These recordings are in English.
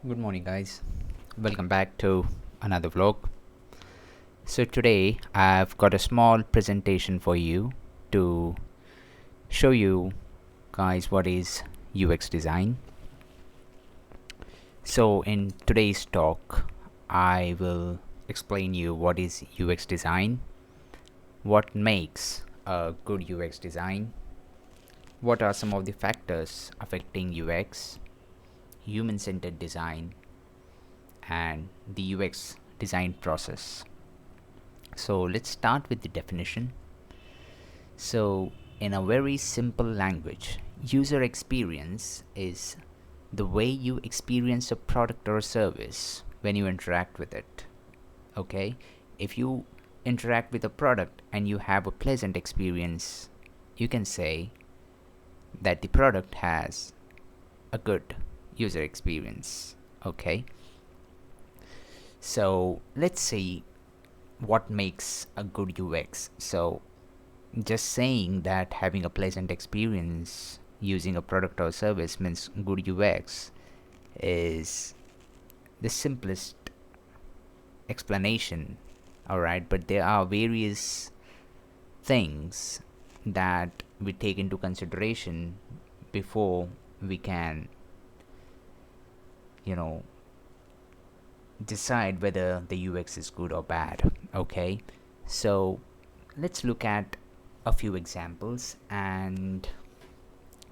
Good morning, guys. Welcome back to another vlog. So, today I've got a small presentation for you to show you guys what is UX design. So, in today's talk, I will explain you what is UX design, what makes a good UX design, what are some of the factors affecting UX, human centered design, and the UX design process. So let's start with the definition. So, in a very simple language, user experience is the way you experience a product or service when you interact with it. Okay? If you interact with a product and you have a pleasant experience, you can say that the product has a good user experience. Okay? So, let's see what makes a good UX. So, just saying that having a pleasant experience using a product or service means good UX is the simplest explanation, alright, but there are various things that we take into consideration before we can, decide whether the UX is good or bad. Okay, so let's look at a few examples and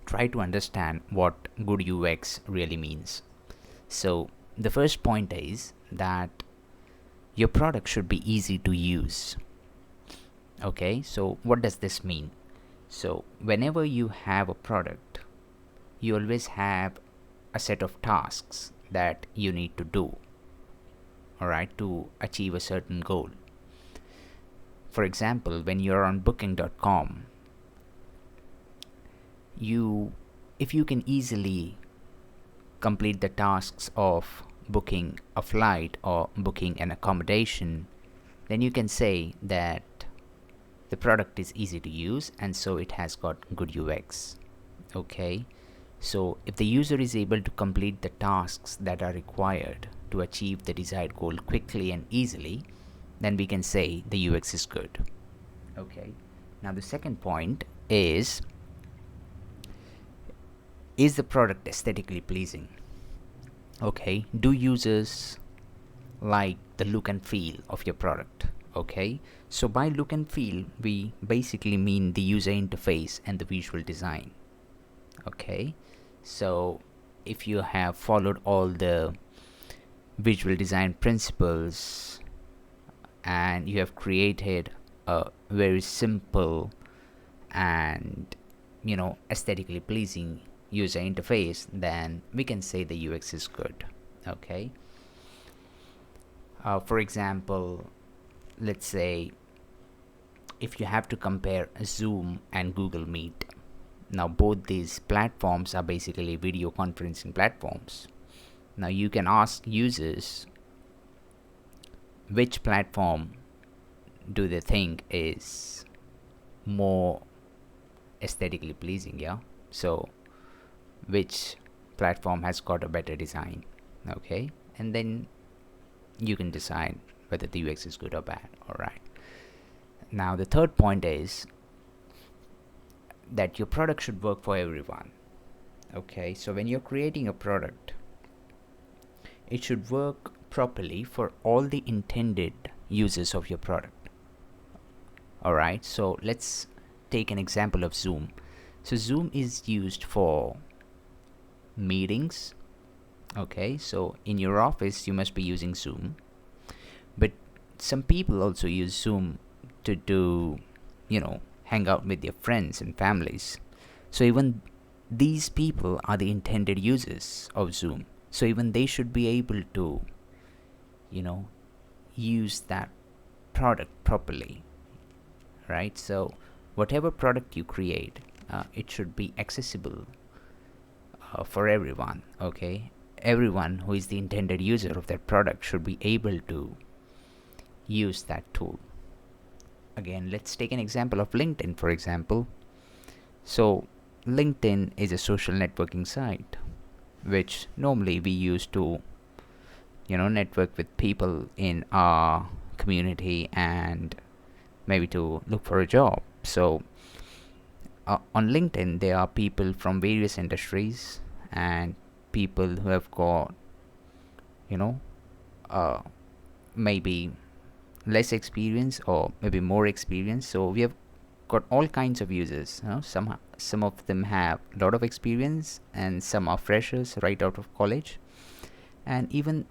try to understand what good UX really means. So, the first point is that your product should be easy to use. Okay, so what does this mean? So, whenever you have a product, you always have a set of tasks that you need to do, alright, to achieve a certain goal. For example, when you're on booking.com, if you can easily complete the tasks of booking a flight or booking an accommodation, then you can say that the product is easy to use and so it has got good UX. Okay, so if the user is able to complete the tasks that are required to achieve the desired goal quickly and easily, then we can say the UX is good. Okay, now the second point is the product aesthetically pleasing? Okay, do users like the look and feel of your product? Okay, so by look and feel, we basically mean the user interface and the visual design. Okay, so if you have followed all the visual design principles and you have created a very simple and aesthetically pleasing user interface, then we can say the UX is good. Okay, for example, let's say if you have to compare Zoom and Google Meet. Now both these platforms are basically video conferencing platforms. Now you can ask users which platform do they think is more aesthetically pleasing, yeah? So which platform has got a better design? Okay, and then you can decide whether the UX is good or bad. Alright, now the third point is that your product should work for everyone. Okay, so when you're creating a product, it should work properly for all the intended users of your product. Alright, so let's take an example of Zoom. So Zoom is used for meetings. Okay, so in your office you must be using Zoom, but some people also use Zoom to do, hang out with their friends and families. So even these people are the intended users of Zoom. So even they should be able to, use that product properly, right? So whatever product you create, it should be accessible for everyone. Okay, everyone who is the intended user of that product should be able to use that tool. Again, let's take an example of LinkedIn, for example. So LinkedIn is a social networking site which normally we use to network with people in our community and maybe to look for a job. So on LinkedIn, there are people from various industries and people who have got, you know, uh, maybe less experience or maybe more experience. So we have got all kinds of users. Some of them have a lot of experience, and some are freshers right out of college. And even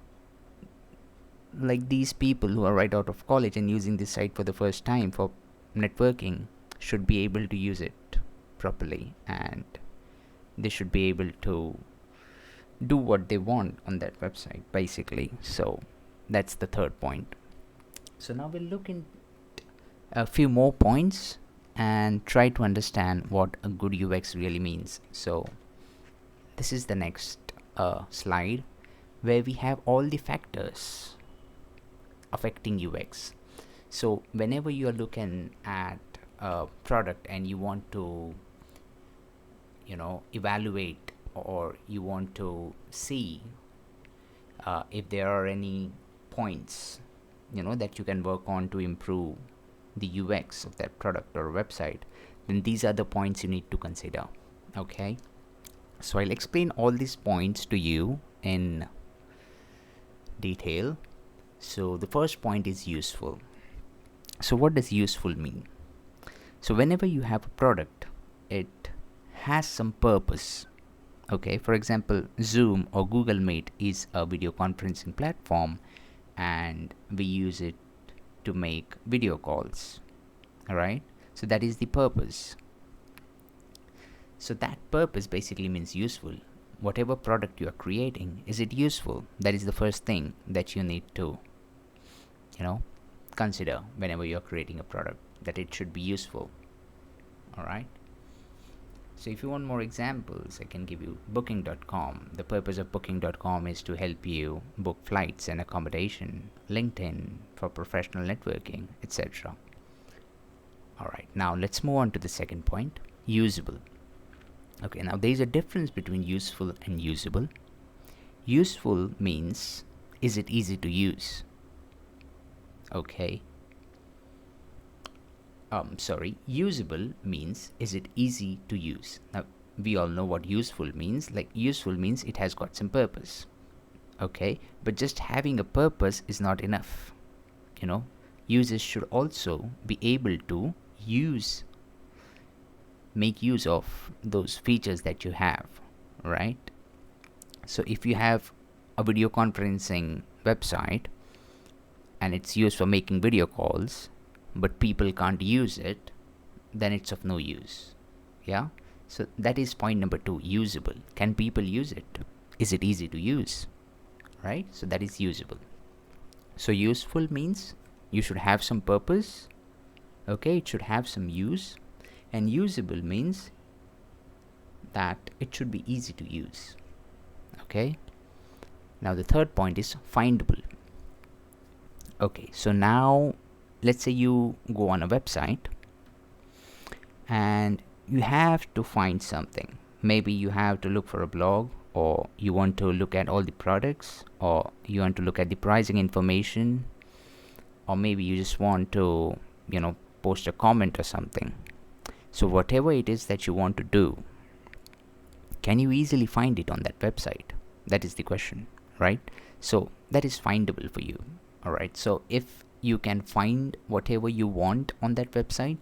like these people who are right out of college and using this site for the first time for networking should be able to use it properly, and they should be able to do what they want on that website basically. So that's the third point. So now we'll look in a few more points and try to understand what a good UX really means. So this is the next slide where we have all the factors affecting UX. So whenever you are looking at a product and you want to evaluate, or you want to see if there are any points that you can work on to improve the UX of that product or website, then these are the points you need to consider. Okay, so I'll explain all these points to you in detail. So the first point is useful. So what does useful mean? So whenever you have a product, it has some purpose. Okay, for example, Zoom or Google Meet is a video conferencing platform, and we use it to make video calls. Alright, so that is the purpose. So that purpose basically means useful. Whatever product you are creating, is it useful? That is the first thing that you need to consider whenever you are creating a product, that it should be useful. Alright, so if you want more examples, I can give you booking.com. The purpose of booking.com is to help you book flights and accommodation. LinkedIn for professional networking, etc. Alright, now let's move on to the second point, usable. Okay, now there is a difference between useful and usable. Useful means, is it easy to use? Okay. Usable means, is it easy to use? Now, we all know what useful means. Like, useful means it has got some purpose. Okay, but just having a purpose is not enough. Users should also be able to make use of those features that you have, right? So if you have a video conferencing website and it's used for making video calls, but people can't use it, then it's of no use. Yeah, so that is point number 2, usable. Can people use it? Is it easy to use? Right, so that is usable. So useful means you should have some purpose. Okay, it should have some use. And usable means that it should be easy to use. Okay, now the third point is findable. Okay, so now let's say you go on a website and you have to find something. Maybe you have to look for a blog, or you want to look at all the products, or you want to look at the pricing information, or maybe you just want to post a comment or something. So whatever it is that you want to do, can you easily find it on that website? That is the question, right? So that is findable for you. Alright, so if you can find whatever you want on that website,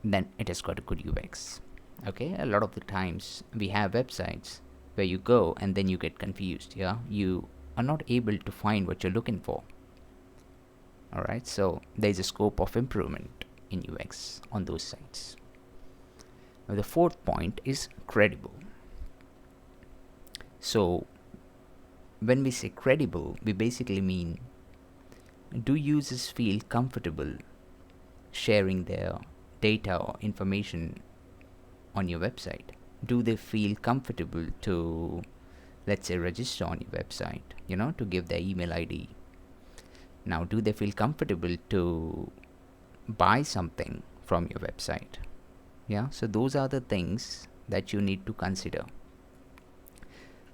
then it has got a good UX. Okay, a lot of the times we have websites where you go and then you get confused. Yeah, you are not able to find what you're looking for. Alright, so there's a scope of improvement in UX on those sites. Now the fourth point is credible. So when we say credible, we basically mean, do users feel comfortable sharing their data or information on your website? Do they feel comfortable to, let's say, register on your website, to give their email ID? Now, do they feel comfortable to buy something from your website? Yeah, so those are the things that you need to consider.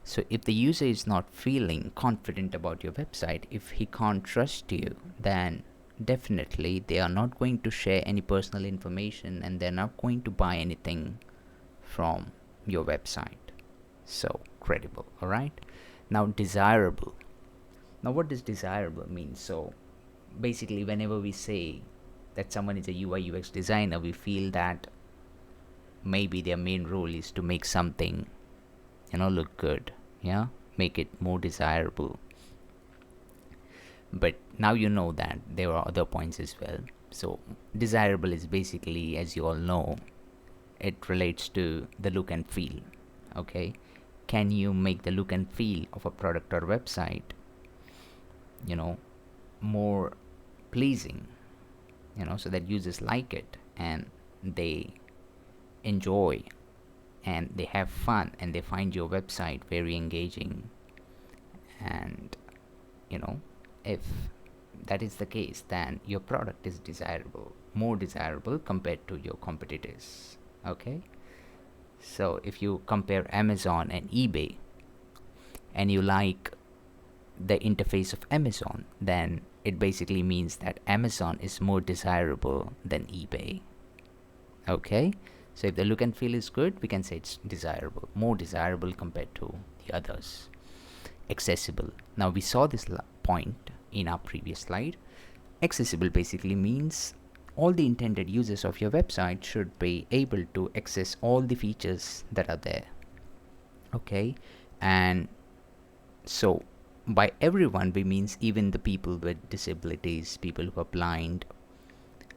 So if the user is not feeling confident about your website, if he can't trust you, then definitely they are not going to share any personal information and they're not going to buy anything from your website. So credible. All right. Now desirable. Now what does desirable mean? So basically whenever we say that someone is a UI UX designer, we feel that maybe their main role is to make something, look good. Yeah, make it more desirable. But now you know that there are other points as well. So desirable is basically, as you all know, it relates to the look and feel. Okay, can you make the look and feel of a product or website more pleasing, so that users like it and they enjoy and they have fun and they find your website very engaging. And if that is the case, then your product is desirable, more desirable compared to your competitors. Okay, so if you compare Amazon and eBay and you like the interface of Amazon, then it basically means that Amazon is more desirable than eBay. Okay, so if the look and feel is good, we can say it's desirable, more desirable compared to the others. Accessible. Now we saw this point in our previous slide. Accessible basically means all the intended users of your website should be able to access all the features that are there. Okay, and so by everyone we means even the people with disabilities, people who are blind,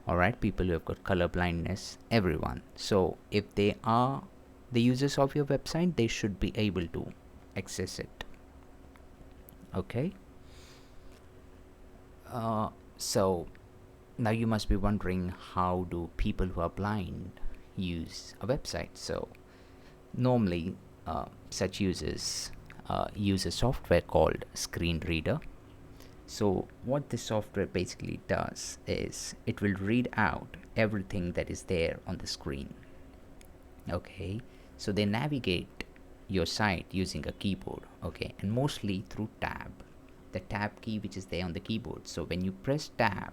alright, people who have got color blindness, everyone. So if they are the users of your website, they should be able to access it. Okay, so now you must be wondering, how do people who are blind use a website? So normally such users use a software called Screen Reader. So what this software basically does is it will read out everything that is there on the screen. Okay, so they navigate your site using a keyboard, okay, and mostly through tab, the tab key which is there on the keyboard. So when you press tab,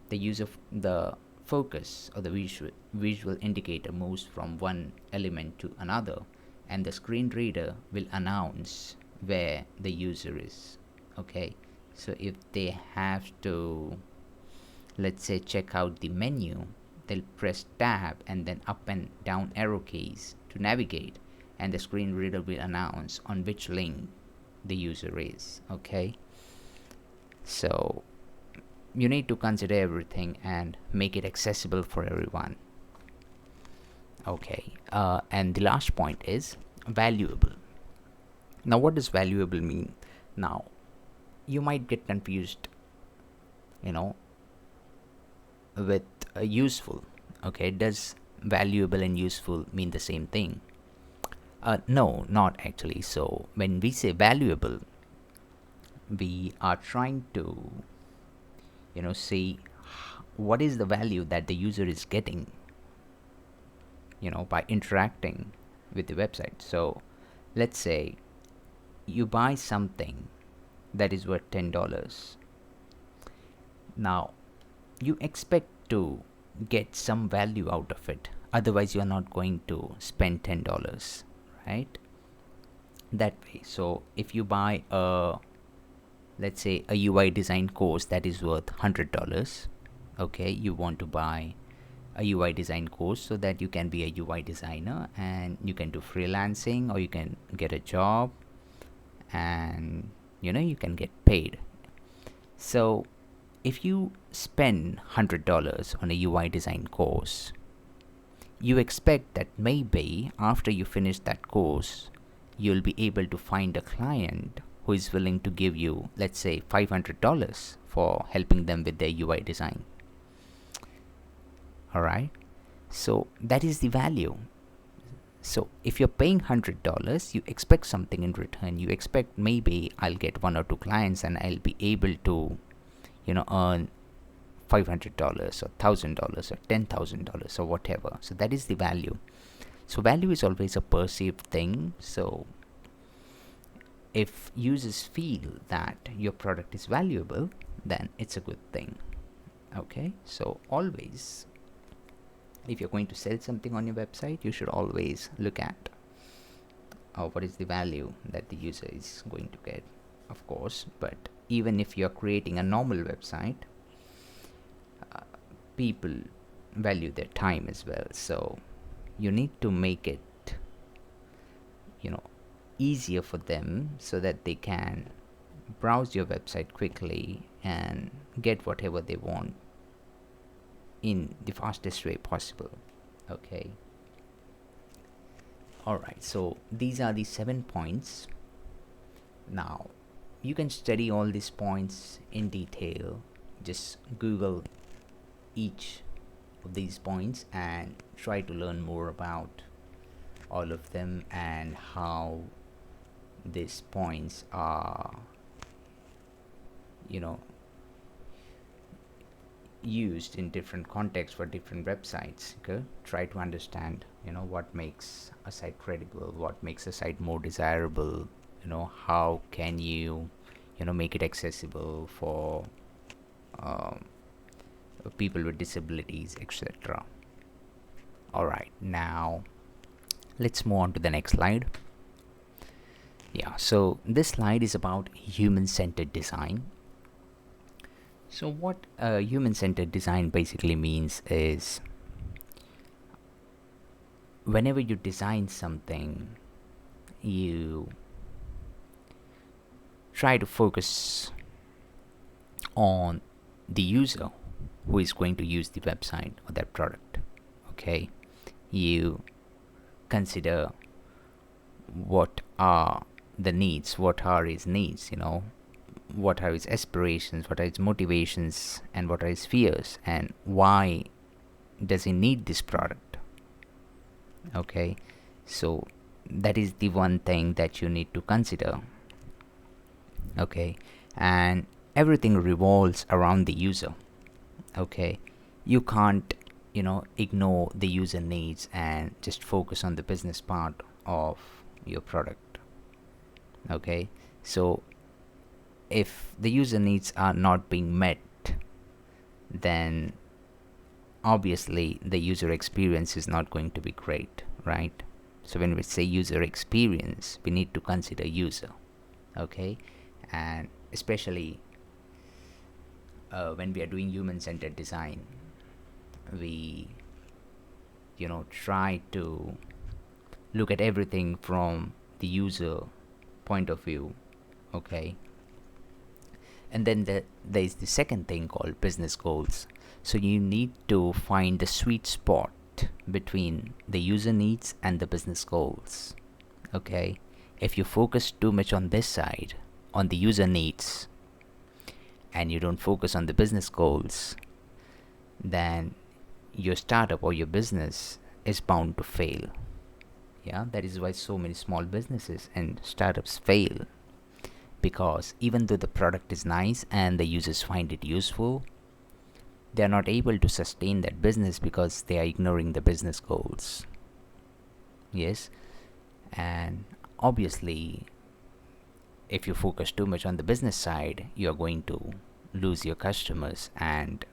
the focus or the visual indicator moves from one element to another, and the screen reader will announce where the user is. Okay, so if they have to, let's say, check out the menu, they'll press tab and then up and down arrow keys to navigate, and the screen reader will announce on which link the user is. Okay, so you need to consider everything and make it accessible for everyone. Okay, and the last point is valuable. Now what does valuable mean? Now you might get confused with useful. Okay, does valuable and useful mean the same thing? No, not actually. So when we say valuable, we are trying to see what is the value that the user is getting by interacting with the website. So let's say you buy something that is worth $10. Now you expect to get some value out of it, otherwise you are not going to spend $10, right? That way. So if you buy let's say a UI design course that is worth $100, okay, you want to buy a UI design course so that you can be a UI designer and you can do freelancing, or you can get a job and you can get paid. So if you spend $100 on a UI design course, you expect that maybe after you finish that course, you'll be able to find a client who is willing to give you, let's say, $500 for helping them with their UI design. Alright, so that is the value. So if you're paying $100, you expect something in return. You expect maybe I'll get 1 or 2 clients and I'll be able to earn $500 or $1,000 or $10,000 or whatever. So that is the value. So value is always a perceived thing. So if users feel that your product is valuable, then it's a good thing. Okay, so always, if you're going to sell something on your website, you should always look at what is the value that the user is going to get, of course. But even if you're creating a normal website, people value their time as well, so you need to make it easier for them so that they can browse your website quickly and get whatever they want in the fastest way possible. Okay, alright, so these are the 7 points. Now you can study all these points in detail. Just Google each of these points and try to learn more about all of them and how these points are used in different contexts for different websites. Okay, try to understand what makes a site credible, what makes a site more desirable, how can you make it accessible for people with disabilities, etc. Alright, now let's move on to the next slide. Yeah, so this slide is about human-centered design. So what human-centered design basically means is, whenever you design something, you try to focus on the user who is going to use the website or that product. Okay, you consider what are the needs, what are his needs, what are his aspirations, what are his motivations, and what are his fears, and why does he need this product. Okay, so that is the one thing that you need to consider. Okay, and everything revolves around the user. Okay, you can't ignore the user needs and just focus on the business part of your product. Okay, so if the user needs are not being met, then obviously the user experience is not going to be great, right? So when we say user experience, we need to consider user. Okay, and especially when we are doing human-centered design, we try to look at everything from the user point of view. Okay, and then there is the second thing called business goals. So you need to find the sweet spot between the user needs and the business goals. Okay, if you focus too much on this side, on the user needs, and you don't focus on the business goals, then your startup or your business is bound to fail. Yeah, that is why so many small businesses and startups fail, because even though the product is nice and the users find it useful, they are not able to sustain that business because they are ignoring the business goals. Yes, and obviously if you focus too much on the business side, you are going to lose your customers and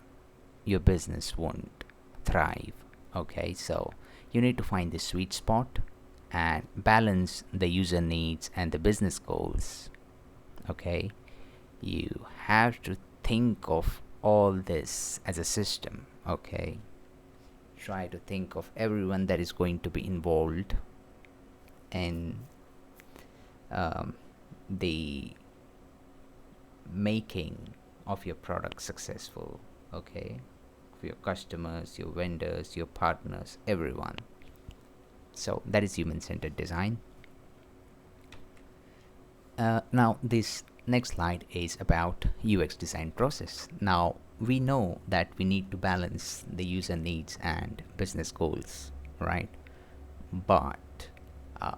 your business won't thrive. Okay, so you need to find the sweet spot and balance the user needs and the business goals. Okay, you have to think of all this as a system. Okay, try to think of everyone that is going to be involved in the making of your product successful. Okay, for your customers, your vendors, your partners, everyone. So that is human-centered design. Now this next slide is about UX design process. Now we know that we need to balance the user needs and business goals, right? But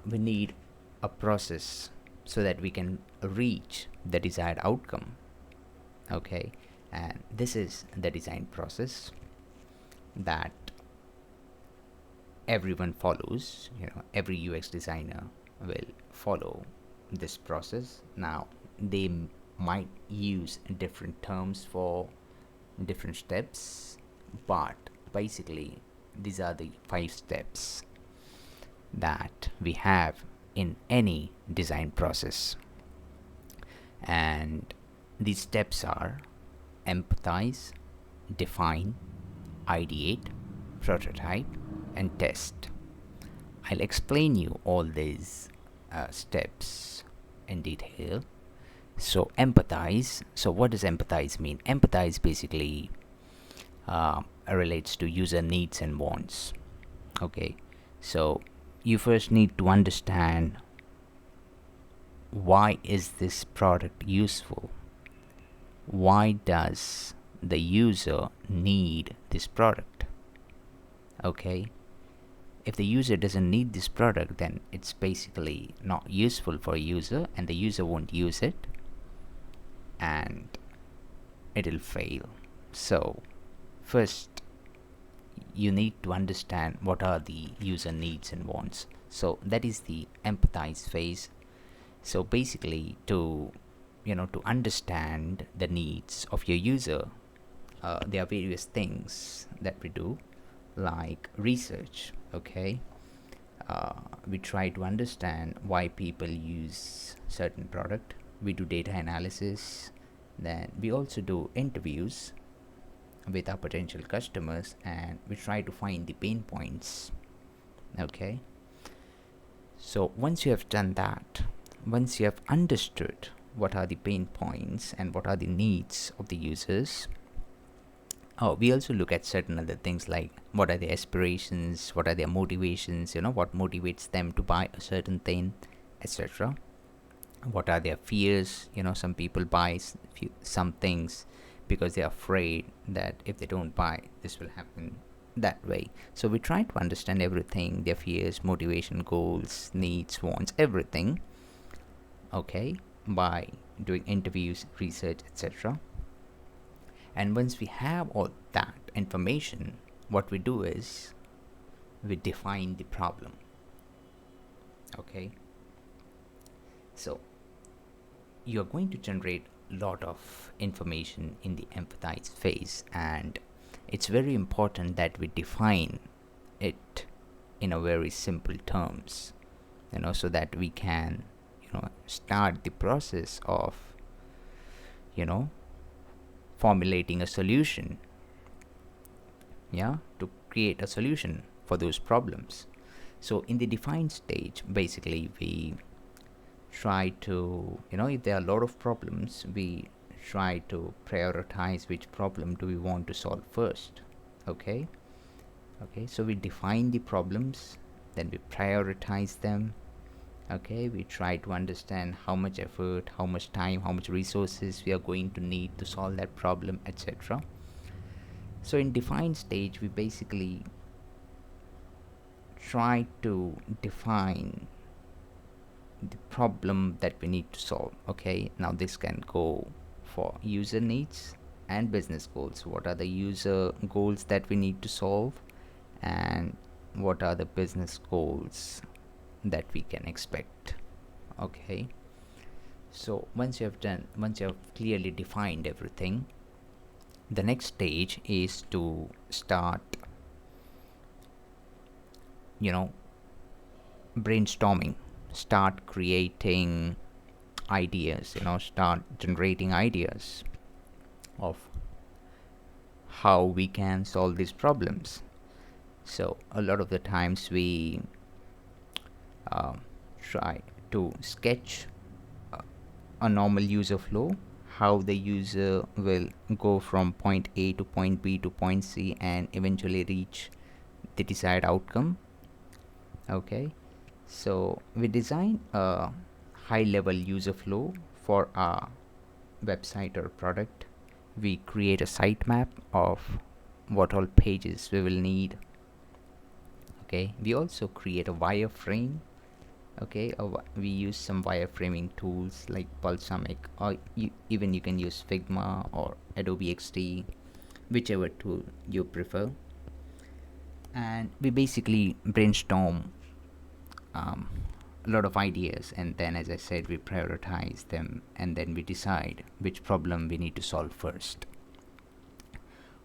we need a process so that we can reach the desired outcome. Okay, and this is the design process that everyone follows. Every UX designer will follow this process. Now they might use different terms for different steps, but basically these are the 5 steps that we have in any design process. And these steps are empathize, define, ideate, prototype, and test. I'll explain you all these steps in detail. So empathize. So what does empathize mean? Empathize basically relates to user needs and wants. Okay, so you first need to understand why is this product useful? Why does the user need this product? Okay, if the user doesn't need this product, then it's basically not useful for a user, and the user won't use it, and it'll fail. So first you need to understand what are the user needs and wants. So that is the empathize phase. So basically, to understand the needs of your user, there are various things that we do, like research. Okay, we try to understand why people use certain product. We do data analysis. Then we also do interviews with our potential customers, and we try to find the pain points. Okay, so once you have done that, once you have understood what are the pain points and what are the needs of the users, we also look at certain other things, like what are their aspirations, what are their motivations, what motivates them to buy a certain thing, etc. What are their fears? Some people buy some things because they're afraid that if they don't buy, this will happen that way. So we try to understand everything: their fears, motivation, goals, needs, wants, everything. Okay, by doing interviews, research, etc. And once we have all that information, what we do is we define the problem. Okay, so you're going to generate a lot of information in the empathize phase, and it's very important that we define it in a very simple terms, so that we can start the process of formulating a solution, to create a solution for those problems. So in the define stage, basically we try to, if there are a lot of problems, we try to prioritize which problem do we want to solve first. Okay, so we define the problems, then we prioritize them. Okay, we try to understand how much effort, how much time, how much resources we are going to need to solve that problem, etc. So in define stage, we basically try to define the problem that we need to solve. Okay, now this can go for user needs and business goals. What are the user goals that we need to solve, and what are the business goals that we can expect? Okay, so once you have clearly defined everything, the next stage is to start brainstorming, start creating ideas, start generating ideas of how we can solve these problems. So a lot of the times we try to sketch a normal user flow, how the user will go from point A to point B to point C and eventually reach the desired outcome. Okay, so we design a high level user flow for our website or product. We create a sitemap of what all pages we will need. Okay, we also create a wireframe. Okay, we use some wireframing tools like Balsamiq, or even you can use Figma or Adobe XD, whichever tool you prefer. And we basically brainstorm a lot of ideas, and then, as I said, we prioritize them, and then we decide which problem we need to solve first.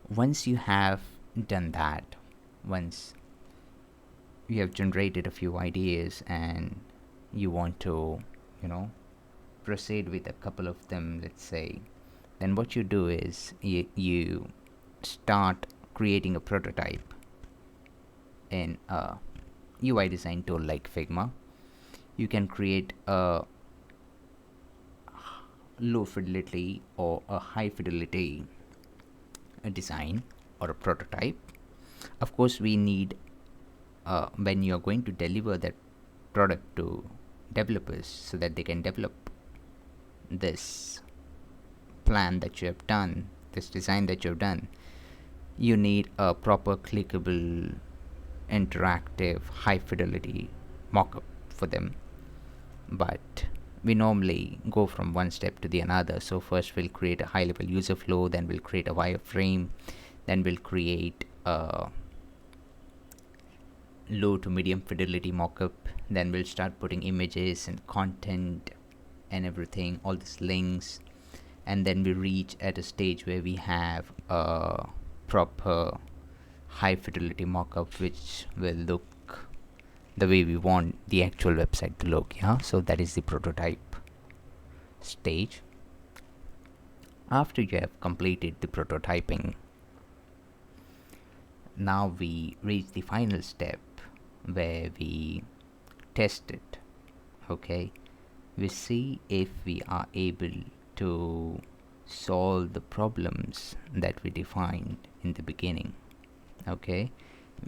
Once you have done that, once you have generated a few ideas and you want to, you know, proceed with a couple of them, let's say, then what you do is you start creating a prototype in a UI design tool like Figma. You can create a low fidelity or a high fidelity design or a prototype. Of course, we need, when you're going to deliver that product to developers so that they can develop this plan that you have done, this design that you've done, you need a proper clickable, interactive, high fidelity mockup for them. But we normally go from one step to the another. So first we'll create a high level user flow, then we'll create a wireframe, then we'll create a low to medium fidelity mockup, then we'll start putting images and content and everything, all these links, and then we reach at a stage where we have a proper high fidelity mockup which will look the way we want the actual website to look. So that is the prototype stage. After you have completed the prototyping, now we reach the final step where we test it. Okay, we see if we are able to solve the problems that we defined in the beginning. Okay,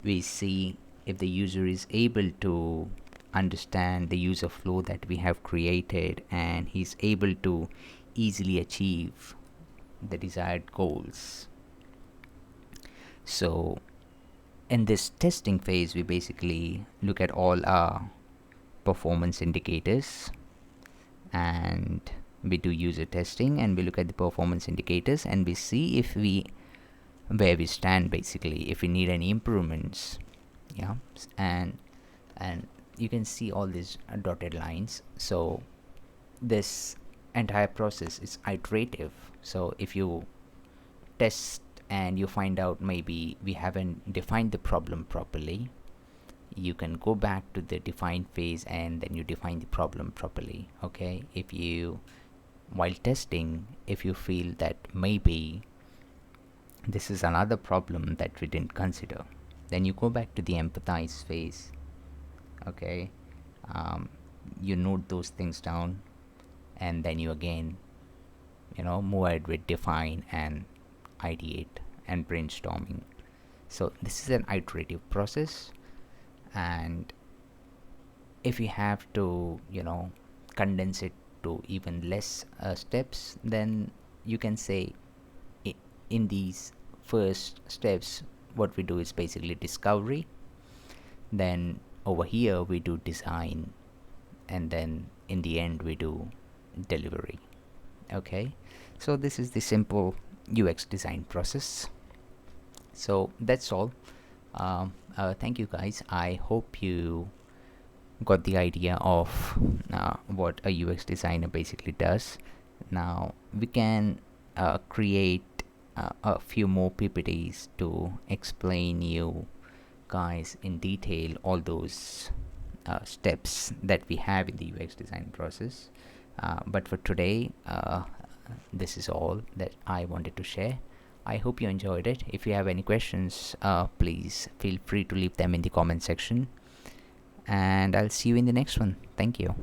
we see if the user is able to understand the user flow that we have created and he's able to easily achieve the desired goals. So in this testing phase, we basically look at all our performance indicators, and we do user testing, and we look at the performance indicators, and we see if we where we stand, basically if we need any improvements. And you can see all these dotted lines. So this entire process is iterative. So if you test and you find out maybe we haven't defined the problem properly, you can go back to the define phase and then you define the problem properly. Okay, if you, while testing, if you feel that maybe this is another problem that we didn't consider, then you go back to the empathize phase. Okay, you note those things down, and then you again move ahead with define and ideate and brainstorming. So this is an iterative process, and if you have to condense it to even less steps, then you can say in these first steps what we do is basically discovery, then over here we do design, and then in the end we do delivery. Okay, so this is the simple UX design process. So that's all. Thank you guys. I hope you got the idea of what a UX designer basically does. Now we can create a few more PPTs to explain you guys in detail all those steps that we have in the UX design process. But for today, this is all that I wanted to share. I hope you enjoyed it. If you have any questions, please feel free to leave them in the comment section, and I'll see you in the next one. Thank you.